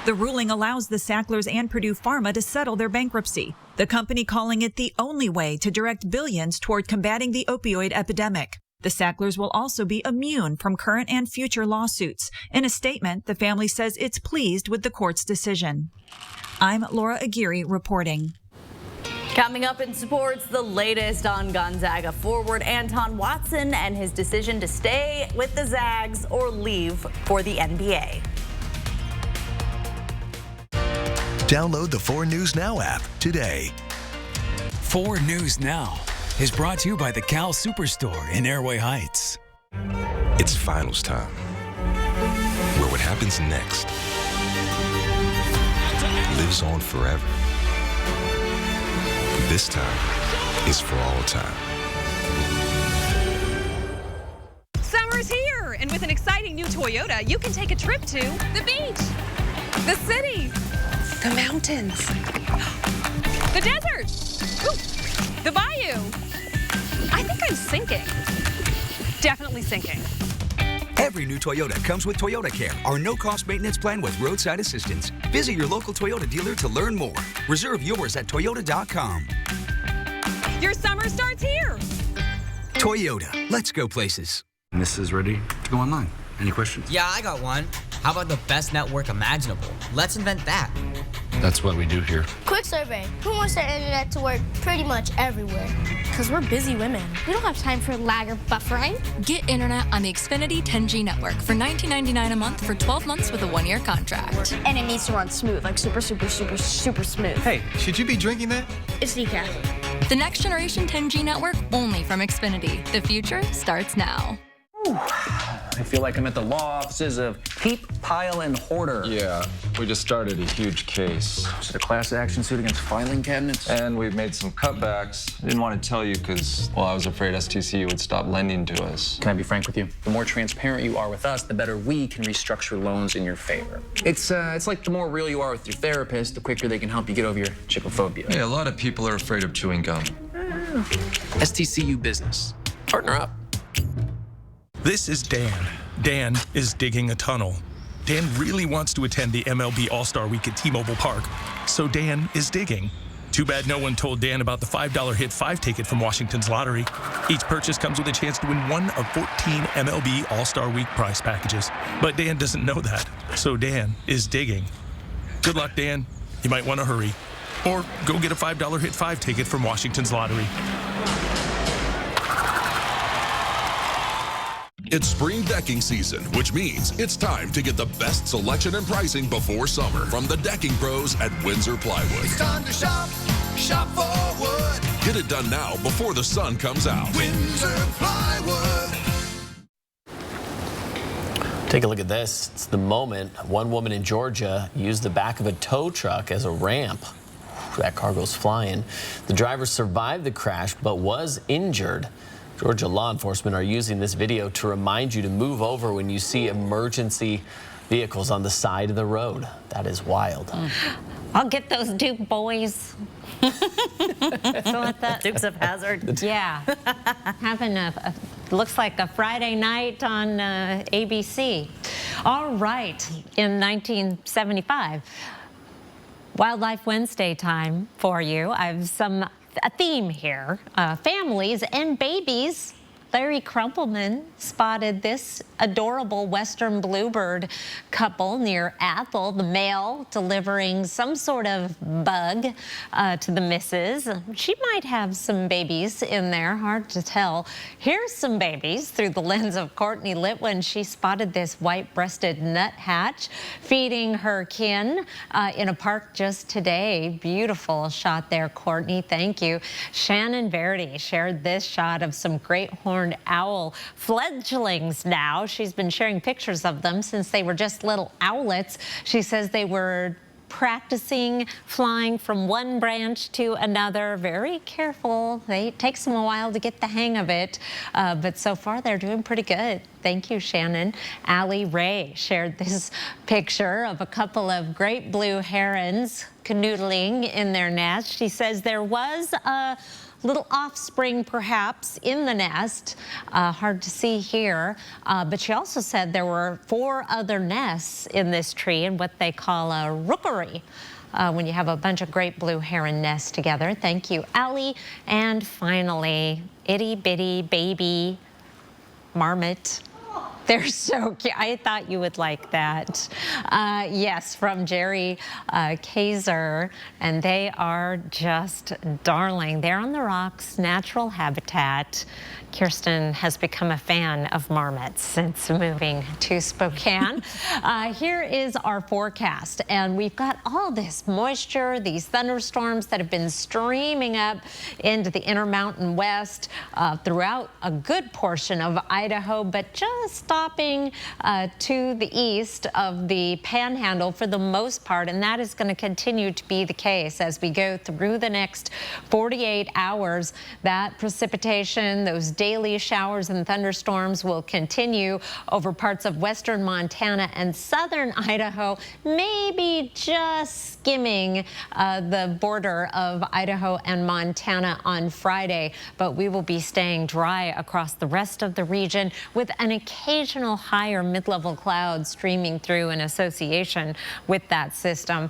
The ruling allows the Sacklers and Purdue Pharma to settle their bankruptcy, the company calling it the only way to direct billions toward combating the opioid epidemic. The Sacklers will also be immune from current and future lawsuits. In a statement, the family says it's pleased with the court's decision. I'm Laura Aguirre reporting. Coming up in sports, the latest on Gonzaga forward Anton Watson and his decision to stay with the Zags or leave for the NBA. Download the 4 News Now app today. 4 News Now is brought to you by the Cal Superstore in Airway Heights. It's finals time, where what happens next lives on forever. This time is for all time. Summer's here, and with an exciting new Toyota, you can take a trip to the beach, the city, the mountains, the desert, ooh, the bayou. I think I'm sinking. Definitely sinking. Every new Toyota comes with Toyota Care, our no-cost maintenance plan with roadside assistance. Visit your local Toyota dealer to learn more. Reserve yours at toyota.com. Your summer starts here. Toyota, let's go places. This is ready to go online. Any questions? Yeah, I got one. How about the best network imaginable? Let's invent that. That's what we do here. Quick survey. Who wants their internet to work pretty much everywhere? Because we're busy women. We don't have time for lag or buffering. Get internet on the Xfinity 10G network for $19.99 a month for 12 months with a 1-year contract. And it needs to run smooth, like super smooth. Hey, should you be drinking that? It's decaf. The next generation 10G network only from Xfinity. The future starts now. I feel like I'm at the law offices of Heap, Pile, and Hoarder. Yeah, we just started a huge case. Is it a class action suit against filing cabinets? And we've made some cutbacks. I didn't want to tell you because, well, I was afraid STCU would stop lending to us. Can I be frank with you? The more transparent you are with us, the better we can restructure loans in your favor. It's like the more real you are with your therapist, the quicker they can help you get over your chipophobia. Hey, a lot of people are afraid of chewing gum. STCU Business. Partner up. This is Dan. Dan is digging a tunnel. Dan really wants to attend the MLB All-Star Week at T-Mobile Park, so Dan is digging. Too bad no one told Dan about the $5 Hit 5 ticket from Washington's lottery. Each purchase comes with a chance to win one of 14 MLB All-Star Week prize packages. But Dan doesn't know that, so Dan is digging. Good luck, Dan. You might want to hurry. Or go get a $5 Hit 5 ticket from Washington's lottery. It's spring decking season, which means it's time to get the best selection and pricing before summer from the decking pros at Windsor Plywood. It's time to shop, shop for wood. Get it done now before the sun comes out. Windsor Plywood. Take a look at this. It's the moment one woman in Georgia used the back of a tow truck as a ramp. That car goes flying. The driver survived the crash but was injured. Georgia law enforcement are using this video to remind you to move over when you see emergency vehicles on the side of the road. That is wild. I'll get those Duke boys. Dukes of Hazzard. Yeah. Having looks like a Friday night on ABC. All right. In 1975, Wildlife Wednesday time for you. I have a theme here. Families and babies. Larry Crumpleman spotted this adorable Western bluebird couple near Athol, the male delivering some sort of bug to the missus. She might have some babies in there, hard to tell. Here's some babies through the lens of Courtney Litwin. She spotted this white-breasted nuthatch feeding her kin in a park just today. Beautiful shot there, Courtney. Thank you. Shannon Verity shared this shot of some great horned owl fledglings now. She's been sharing pictures of them since they were just little owlets. She says they were practicing flying from one branch to another. Very careful. It takes them a while to get the hang of it, but so far they're doing pretty good. Thank you, Shannon. Allie Ray shared this picture of a couple of great blue herons canoodling in their nest. She says there was a little offspring perhaps in the nest, hard to see here, but she also said there were 4 other nests in this tree in what they call a rookery, when you have a bunch of great blue heron nests together. Thank you, Allie. And finally, itty bitty baby marmot. They're so cute. I thought you would like that. Yes, from Jerry Kaiser, and they are just darling. They're on the rocks, natural habitat. Kirsten has become a fan of marmots since moving to Spokane. Here is our forecast, and we've got all this moisture, these thunderstorms that have been streaming up into the Intermountain West throughout a good portion of Idaho, but just stopping to the east of the Panhandle for the most part, and that is going to continue to be the case as we go through the next 48 hours. That precipitation, those daily showers and thunderstorms will continue over parts of western Montana and southern Idaho, maybe just skimming the border of Idaho and Montana on Friday, but we will be staying dry across the rest of the region with an occasional higher mid-level cloud streaming through in association with that system.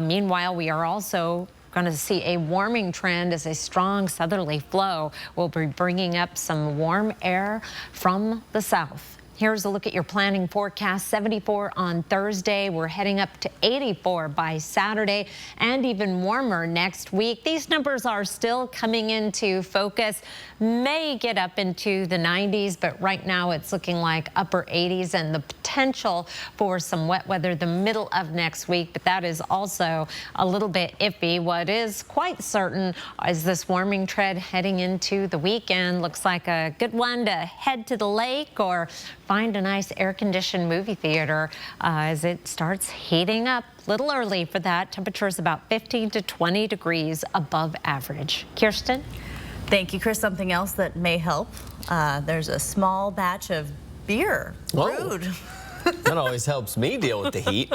Meanwhile, we are also going to see a warming trend as a strong southerly flow will be bringing up some warm air from the south. Here's a look at your planning forecast. 74 on Thursday. We're heading up to 84 by Saturday and even warmer next week. These numbers are still coming into focus. May get up into the 90s, but right now it's looking like upper 80s and the potential for some wet weather the middle of next week, but that is also a little bit iffy. What is quite certain is this warming trend heading into the weekend. Looks like a good one to head to the lake or find a nice air-conditioned movie theater as it starts heating up. A little early for that. Temperatures about 15 to 20 degrees above average. Kirsten? Thank you, Chris. Something else that may help. There's a small batch of beer brewed. That always helps me deal with the heat.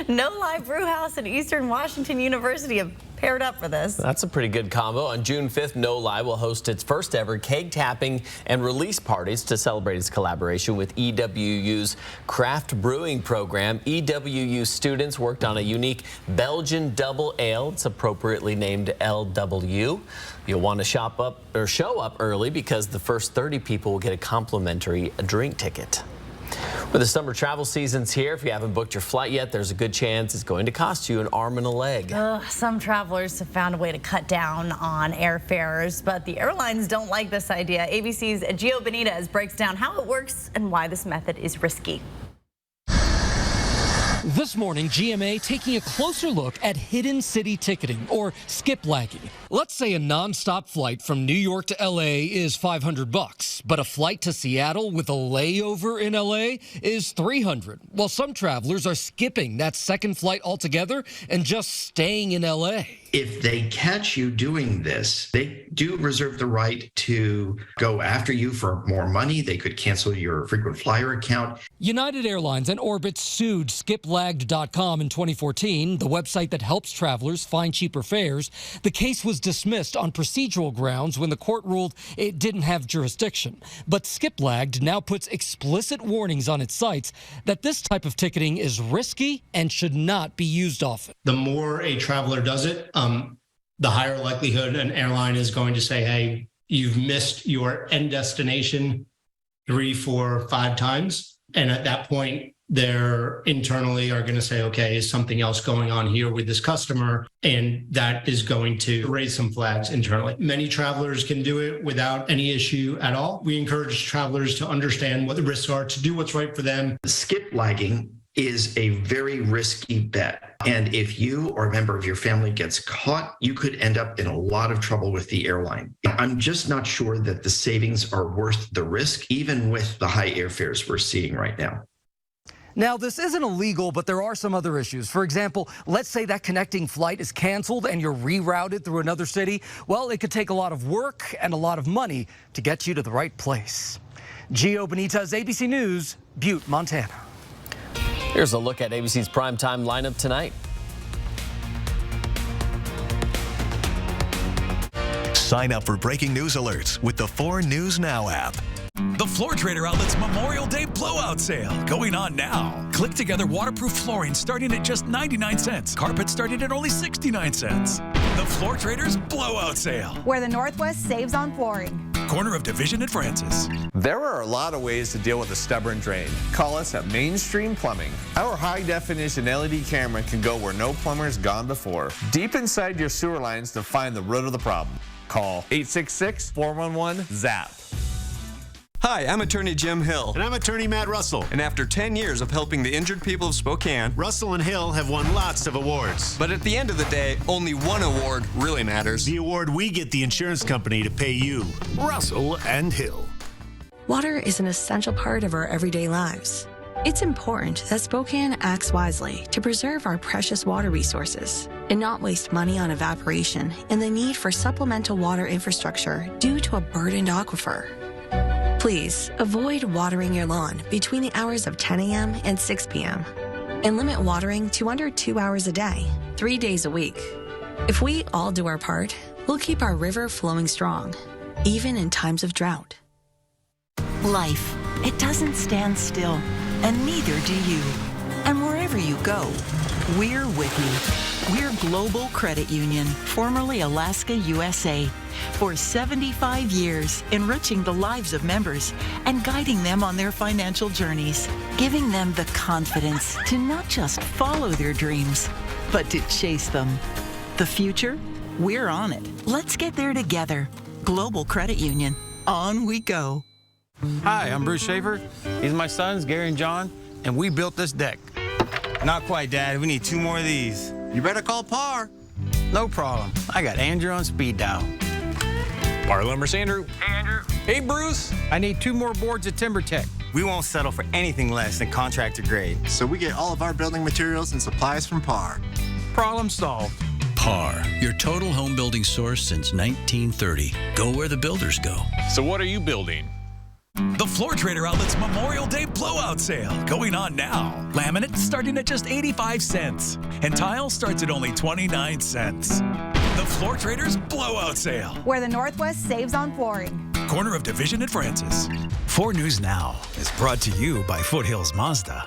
No Lie Brew House and Eastern Washington University have paired up for this. That's a pretty good combo. On June 5th, No Lie will host its first ever keg tapping and release parties to celebrate its collaboration with EWU's craft brewing program. EWU students worked on a unique Belgian double ale. It's appropriately named LW. You'll want to show up early because the first 30 people will get a complimentary drink ticket. Well, the summer travel season's here. If you haven't booked your flight yet, there's a good chance it's going to cost you an arm and a leg. Some travelers have found a way to cut down on airfares, but the airlines don't like this idea. ABC's Gio Benitez breaks down how it works and why this method is risky. This morning, GMA taking a closer look at hidden city ticketing, or skip lagging. Let's say a nonstop flight from New York to LA is $500, but a flight to Seattle with a layover in LA is $300. Well, some travelers are skipping that second flight altogether and just staying in LA. If they catch you doing this, they do reserve the right to go after you for more money. They could cancel your frequent flyer account. United Airlines and Orbit sued skiplagged.com in 2014, the website that helps travelers find cheaper fares. The case was dismissed on procedural grounds when the court ruled it didn't have jurisdiction. But Skiplagged now puts explicit warnings on its sites that this type of ticketing is risky and should not be used often. The more a traveler does it, the higher likelihood an airline is going to say, hey, you've missed your end destination 3, 4, 5 times. And at that point, they're internally are going to say, okay, is something else going on here with this customer? And that is going to raise some flags internally. Many travelers can do it without any issue at all. We encourage travelers to understand what the risks are, to do what's right for them. Skip lagging is a very risky bet. And if you or a member of your family gets caught, you could end up in a lot of trouble with the airline. I'm just not sure that the savings are worth the risk, even with the high airfares we're seeing right now. Now, this isn't illegal, but there are some other issues. For example, let's say that connecting flight is canceled and you're rerouted through another city. Well, it could take a lot of work and a lot of money to get you to the right place. Gio Benitez, ABC News, Butte, Montana. Here's a look at ABC's primetime lineup tonight. Sign up for breaking news alerts with the 4 News Now app. The Floor Trader Outlet's Memorial Day blowout sale going on now. Click Together waterproof flooring starting at just 99 cents. Carpet starting at only 69 cents. The Floor Traders blowout sale, where the Northwest saves on flooring. Corner of Division and Francis. There are a lot of ways to deal with a stubborn drain. Call us at Mainstream Plumbing. Our high-definition LED camera can go where no plumber's gone before, deep inside your sewer lines to find the root of the problem. Call 866-411-ZAP. Hi, I'm attorney Jim Hill. And I'm attorney Matt Russell. And after 10 years of helping the injured people of Spokane, Russell and Hill have won lots of awards. But at the end of the day, only one award really matters. The award we get the insurance company to pay you. Russell and Hill. Water is an essential part of our everyday lives. It's important that Spokane acts wisely to preserve our precious water resources and not waste money on evaporation and the need for supplemental water infrastructure due to a burdened aquifer. Please avoid watering your lawn between the hours of 10 a.m. and 6 p.m. and limit watering to under 2 hours a day, 3 days a week. If we all do our part, we'll keep our river flowing strong, even in times of drought. Life, it doesn't stand still, and neither do you. And wherever you go, we're with you. We're Global Credit Union, formerly Alaska USA. For 75 years, enriching the lives of members and guiding them on their financial journeys, giving them the confidence to not just follow their dreams, but to chase them. The future? We're on it. Let's get there together. Global Credit Union. On we go. Hi, I'm Bruce Schaefer. These are my sons, Gary and John, and we built this deck. Not quite, Dad. We need 2 more of these. You better call Par. No problem. I got Andrew on speed dial. Par Lumber's Andrew. Hey, Andrew. Hey, Bruce. I need 2 more boards at TimberTech. We won't settle for anything less than contractor grade. So we get all of our building materials and supplies from Par. Problem solved. Par, your total home building source since 1930. Go where the builders go. So what are you building? The Floor Trader Outlet's Memorial Day blowout sale going on now. Laminate starting at just 85 cents. And tile starts at only 29 cents. The Floor Traders blowout sale, where the Northwest saves on flooring. Corner of Division and Francis. 4 News Now is brought to you by Foothills Mazda.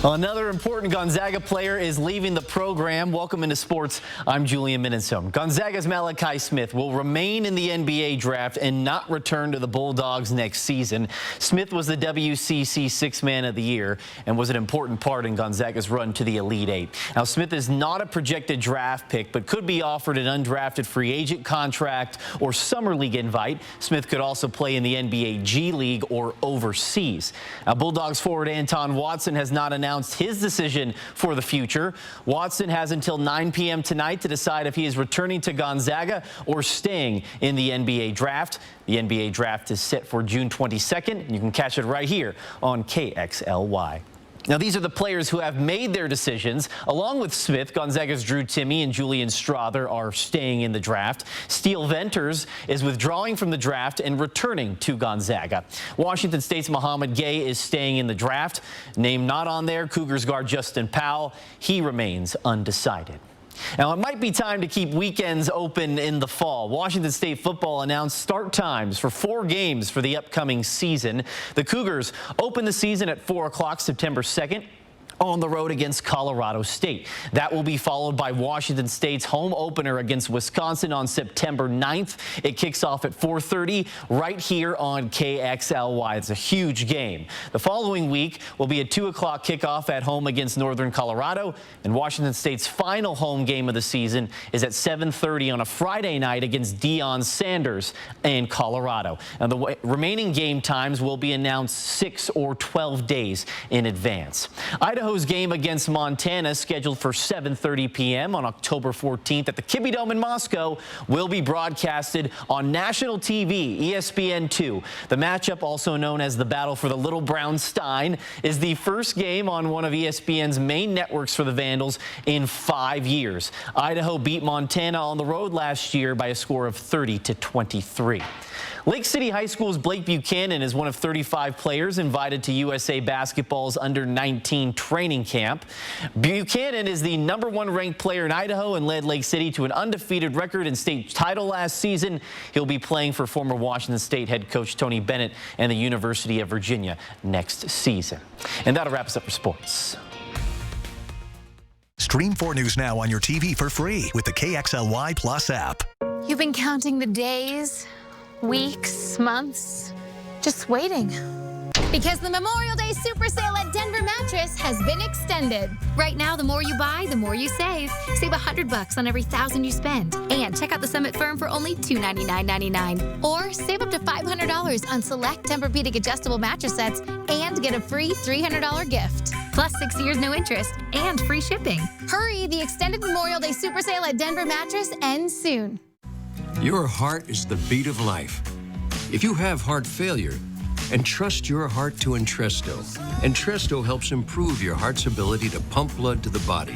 Another important Gonzaga player is leaving the program. Welcome into sports. I'm Julian Minnesome. Gonzaga's Malachi Smith will remain in the NBA draft and not return to the Bulldogs next season. Smith was the WCC Sixth Man of the Year and was an important part in Gonzaga's run to the Elite Eight. Now, Smith is not a projected draft pick, but could be offered an undrafted free agent contract or summer league invite. Smith could also play in the NBA G League or overseas. Now, Bulldogs forward Anton Watson has not announced his decision for the future. Watson has until 9 p.m. tonight to decide if he is returning to Gonzaga or staying in the NBA draft. The NBA draft is set for June 22nd, and you can catch it right here on KXLY. Now, these are the players who have made their decisions. Along with Smith, Gonzaga's Drew Timme and Julian Strawther are staying in the draft. Steele Venters is withdrawing from the draft and returning to Gonzaga. Washington State's Mohamed Gay is staying in the draft. Name not on there, Cougars guard Justin Powell. He remains undecided. Now, it might be time to keep weekends open in the fall. Washington State football announced start times for 4 games for the upcoming season. The Cougars open the season at 4 o'clock September 2nd. On the road against Colorado State. That will be followed by Washington State's home opener against Wisconsin on September 9th. It kicks off at 4:30 right here on KXLY. It's a huge game. The following week will be a 2 o'clock kickoff at home against Northern Colorado, and Washington State's final home game of the season is at 7:30 on a Friday night against Deion Sanders in Colorado. Now, the remaining game times will be announced 6 or 12 days in advance. Idaho's game against Montana, scheduled for 7:30 p.m. on October 14th at the Kibbie Dome in Moscow, will be broadcasted on national TV, ESPN2. The matchup, also known as the Battle for the Little Brown Stein, is the first game on one of ESPN's main networks for the Vandals in 5 years. Idaho beat Montana on the road last year by a score of 30-23. Lake City High School's Blake Buchanan is one of 35 players invited to USA Basketball's under-19 training camp. Buchanan is the #1 ranked player in Idaho and led Lake City to an undefeated record and state title last season. He'll be playing for former Washington State head coach Tony Bennett and the University of Virginia next season. And that'll wrap us up for sports. Stream 4 News Now on your TV for free with the KXLY Plus app. You've been counting the days, weeks, months, just waiting. Because the Memorial Day Super Sale at Denver Mattress has been extended. Right now, the more you buy, the more you save. Save $100 on every $1,000 you spend. And check out the Summit Firm for only $299.99. Or save up to $500 on select Tempur-Pedic adjustable mattress sets and get a free $300 gift. Plus 6 years no interest and free shipping. Hurry, the extended Memorial Day Super Sale at Denver Mattress ends soon. Your heart is the beat of life. If you have heart failure, entrust your heart to Entresto. Entresto helps improve your heart's ability to pump blood to the body.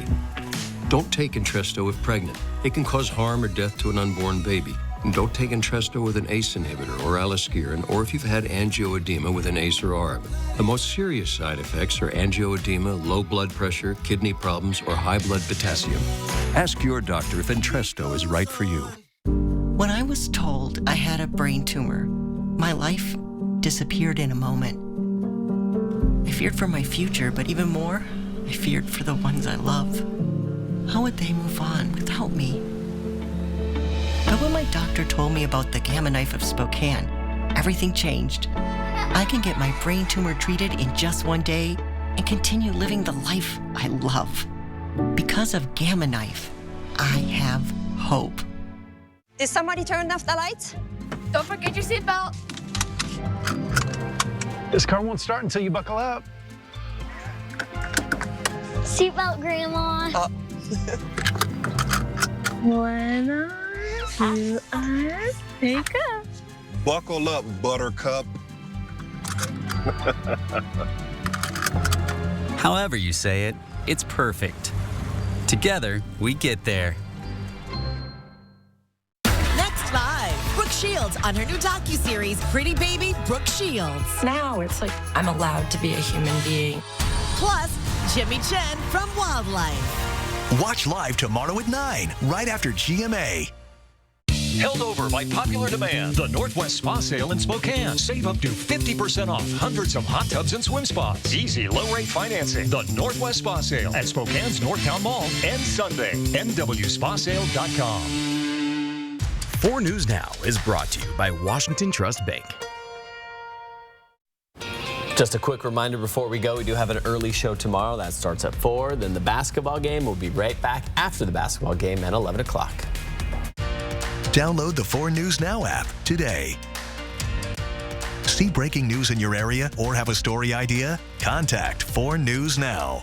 Don't take Entresto if pregnant. It can cause harm or death to an unborn baby. And don't take Entresto with an ACE inhibitor or aliskiren, or if you've had angioedema with an ACE or ARB. The most serious side effects are angioedema, low blood pressure, kidney problems, or high blood potassium. Ask your doctor if Entresto is right for you. When I was told I had a brain tumor, my life disappeared in a moment. I feared for my future, but even more, I feared for the ones I love. How would they move on without me? But when my doctor told me about the Gamma Knife of Spokane, everything changed. I can get my brain tumor treated in just 1 day and continue living the life I love. Because of Gamma Knife, I have hope. Did somebody turn off the lights? Don't forget your seatbelt. This car won't start until you buckle up. Seatbelt, Grandma. 1 on, 2 on, take up. Buckle up, Buttercup. However you say it, it's perfect. Together, we get there. Next live, Brooke Shields on her new docuseries, Pretty Baby Brooke Shields. Now it's like I'm allowed to be a human being. Plus, Jimmy Chen from Wildlife. Watch live tomorrow at 9, right after GMA. Held over by popular demand, the Northwest Spa Sale in Spokane. Save up to 50% off hundreds of hot tubs and swim spots. Easy low-rate financing. The Northwest Spa Sale at Spokane's Northtown Mall ends Sunday. NWSpaSale.com. 4 News Now is brought to you by Washington Trust Bank. Just a quick reminder before we go, we do have an early show tomorrow. That starts at 4. Then the basketball game will be right back after the basketball game at 11 o'clock. Download the 4 News Now app today. See breaking news in your area or have a story idea? Contact 4 News Now.